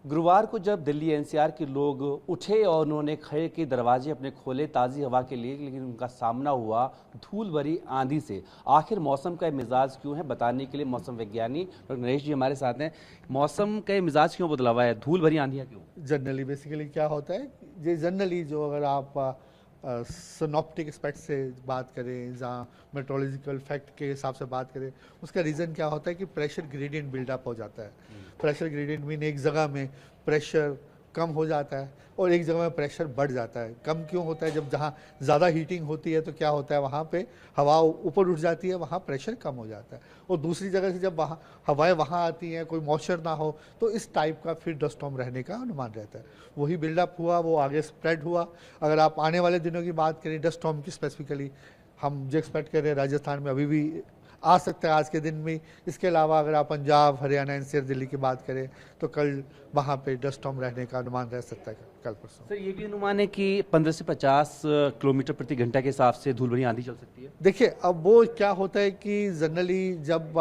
गुरुवार को जब दिल्ली एनसीआर के लोग उठे और उन्होंने खड़े के दरवाजे अपने खोले ताज़ी हवा के लिए, लेकिन उनका सामना हुआ धूल भरी आंधी से। आखिर मौसम का मिजाज क्यों है, बताने के लिए मौसम वैज्ञानी डॉक्टर नरेश जी हमारे साथ हैं। मौसम का मिजाज क्यों बदला हुआ है, धूल भरी आंधियाँ क्यों? जनरली बेसिकली क्या होता है, ये जनरली जो अगर आप सिनॉप्टिक एस्पेक्ट से बात करें, जहाँ मेट्रोलॉजिकल फैक्ट के हिसाब से बात करें, उसका रीज़न क्या होता है कि प्रेशर ग्रेडियंट बिल्डअप हो जाता है। प्रेशर ग्रेडियंट मीन एक जगह में प्रेशर कम हो जाता है और एक जगह में प्रेशर बढ़ जाता है। कम क्यों होता है? जब जहाँ ज़्यादा हीटिंग होती है तो क्या होता है, वहाँ पे हवा ऊपर उठ जाती है, वहाँ प्रेशर कम हो जाता है। और दूसरी जगह से जब वहाँ हवाएं वहाँ आती हैं, कोई मॉइस्चर ना हो, तो इस टाइप का फिर डस्ट स्टॉर्म रहने का अनुमान रहता है। वही बिल्डअप हुआ, वो आगे स्प्रेड हुआ। अगर आप आने वाले दिनों की बात करें डस्ट स्टॉर्म की स्पेसिफिकली, हम जो एक्सपेक्ट कर रहे हैं राजस्थान में अभी भी आ सकता है आज के दिन में। इसके अलावा अगर आप पंजाब, हरियाणा, एनसीआर, दिल्ली की बात करें तो कल वहाँ पे डस्ट स्टॉर्म रहने का अनुमान रह सकता है, कल परसों। सर, ये भी अनुमान है कि 15 से 50 किलोमीटर प्रति घंटा के हिसाब से धूल भरी आंधी चल सकती है। देखिए, अब वो क्या होता है कि जनरली जब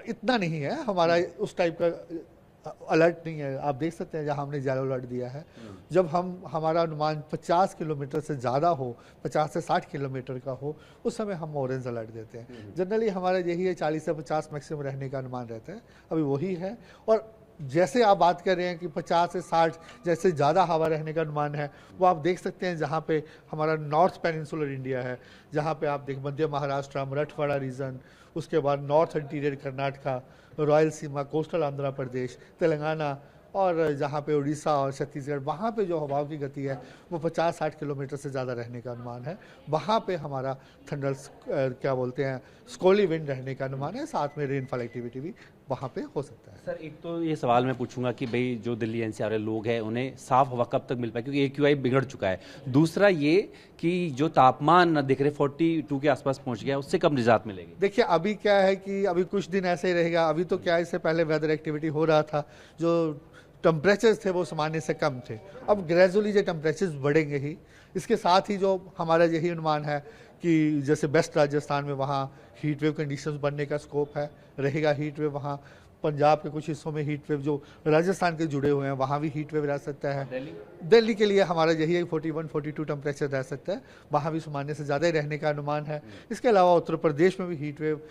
इतना नहीं है हमारा उस टाइप का अलर्ट नहीं है। आप देख सकते हैं जहां हमने येलो अलर्ट दिया है, जब हमारा अनुमान 50 किलोमीटर से ज़्यादा हो, 50 से 60 किलोमीटर का हो, उस समय हम ऑरेंज अलर्ट देते हैं। जनरली हमारा यही है, 40 से 50 मैक्सिमम रहने का अनुमान रहता है, अभी वही है। और जैसे आप बात कर रहे हैं कि 50 से 60 जैसे ज़्यादा हवा रहने का अनुमान है, वो आप देख सकते हैं जहाँ पे हमारा नॉर्थ पेनिनसुलर इंडिया है, जहाँ पे आप देख मध्य महाराष्ट्र, मराठवाड़ा रीजन, उसके बाद north interior Karnataka, Rayalaseema, coastal Andhra Pradesh, Telangana, और जहाँ पे उड़ीसा और छत्तीसगढ़, वहाँ पे जो हवाओं की गति है वो 50-60 किलोमीटर से ज़्यादा रहने का अनुमान है। वहाँ पे हमारा थंडर्स क्या बोलते हैं, स्कोली विंड रहने का अनुमान है, साथ में रेनफॉल एक्टिविटी भी वहाँ पे हो सकता है। सर, एक तो ये सवाल मैं पूछूंगा कि भाई जो दिल्ली एनसीआर वाले लोग हैं उन्हें साफ हवा कब तक मिल पाए, क्योंकि एक्यूआई बिगड़ चुका है। दूसरा ये कि जो तापमान दिख रहे 42 के आसपास पहुंच गया, उससे कब निजात मिलेगी? देखिए, अभी क्या है कि अभी कुछ दिन ऐसे ही रहेगा। अभी तो क्या, इससे पहले वेदर एक्टिविटी हो रहा था, जो टेम्परेचर्स थे वो सामान्य से कम थे। अब ग्रेजुअली जो टेम्परेचर्स बढ़ेंगे ही। इसके साथ ही जो हमारा यही अनुमान है कि जैसे वेस्ट राजस्थान में वहाँ हीट वेव कंडीशंस बनने का स्कोप है, रहेगा हीट वेव वहाँ। पंजाब के कुछ हिस्सों में हीट वेव जो राजस्थान के जुड़े हुए हैं वहाँ भी हीट वेव रह सकता है। दिल्ली के लिए हमारा यही है 41-42 टेम्परेचर रह सकता है, वहाँ भी सामान्य से ज़्यादा ही रहने का अनुमान है। इसके अलावा उत्तर प्रदेश में भी हीट वेव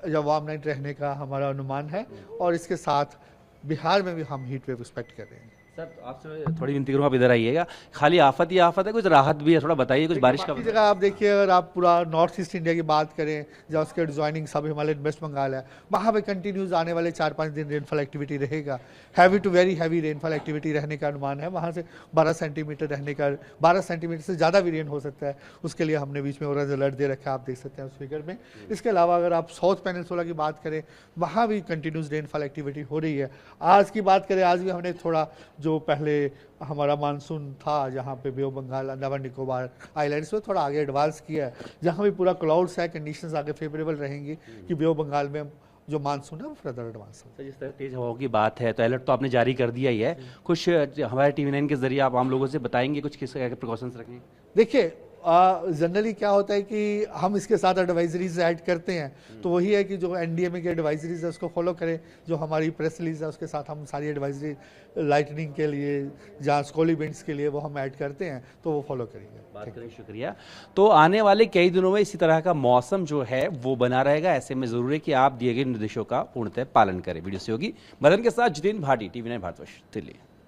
या वार्म नाइट रहने का हमारा अनुमान है, और इसके साथ बिहार में भी हम हीट वेव एक्सपेक्ट कर रहे हैं। सर, आपसे थोड़ी विनती करूँ, आप इधर आइएगा। खाली आफत ही आफत है, कुछ राहत भी है? थोड़ा बताइए कुछ बारिश का। जगह आप देखिए, अगर आप पूरा नॉर्थ ईस्ट इंडिया की बात करें, जहाँ उसके एडजॉइनिंग सब हिमालयन वेस्ट बंगाल है, वहाँ पे कंटिन्यूज आने वाले 4-5 दिन रेनफॉल एक्टिविटी रहेगा। Heavy to very heavy rainfall activity रहने का अनुमान है। वहाँ से 12 सेंटीमीटर रहने का, 12 सेंटीमीटर से ज़्यादा भी रेन हो सकता है। उसके लिए हमने बीच में ऑरेंज अलर्ट दे रखा है, आप देख सकते हैं उस फिगर में। इसके अलावा अगर आप साउथ पेनिनसुला की बात करें, वहाँ भी कंटिन्यूज रेनफॉल एक्टिविटी हो रही है। आज की बात करें, आज भी हमने थोड़ा जो पहले हमारा मानसून था जहाँ पे बे ऑफ बंगाल, अंडमान निकोबार आइलैंड्स में थोड़ा आगे एडवांस किया है, जहाँ भी पूरा क्लाउड्स है, कंडीशंस आगे फेवरेबल रहेंगी कि बे ऑफ बंगाल में जो मानसून है वो फर्दर एडवांस है। जिस तरह तेज हवाओं की बात है तो अलर्ट तो आपने जारी कर दिया ही है, कुछ हमारे TV9 के जरिए आप आम लोगों से बताएंगे कुछ किस तरह के प्रिकॉशंस रखें? देखिए, जनरली क्या होता है कि हम इसके साथ एडवाइजरीज ऐड करते हैं, तो वही है कि जो एनडीएमए की एडवाइजरीज है उसको फॉलो करें। जो हमारी प्रेस रिलीज है उसके साथ हम सारी एडवाइजरी लाइटनिंग के लिए, जहाँ स्कोली विंड्स के लिए, वो हम ऐड करते हैं, तो वो फॉलो करेंगे। बात करें, शुक्रिया। तो आने वाले कई दिनों में इसी तरह का मौसम जो है वो बना रहेगा। ऐसे में जरूरी है कि आप दिए गए निर्देशों का पूर्णतः पालन करें। वीडियो सहयोगी मदन के साथ जितेंद्र भाटी, TV9 भारतवर्ष, दिल्ली।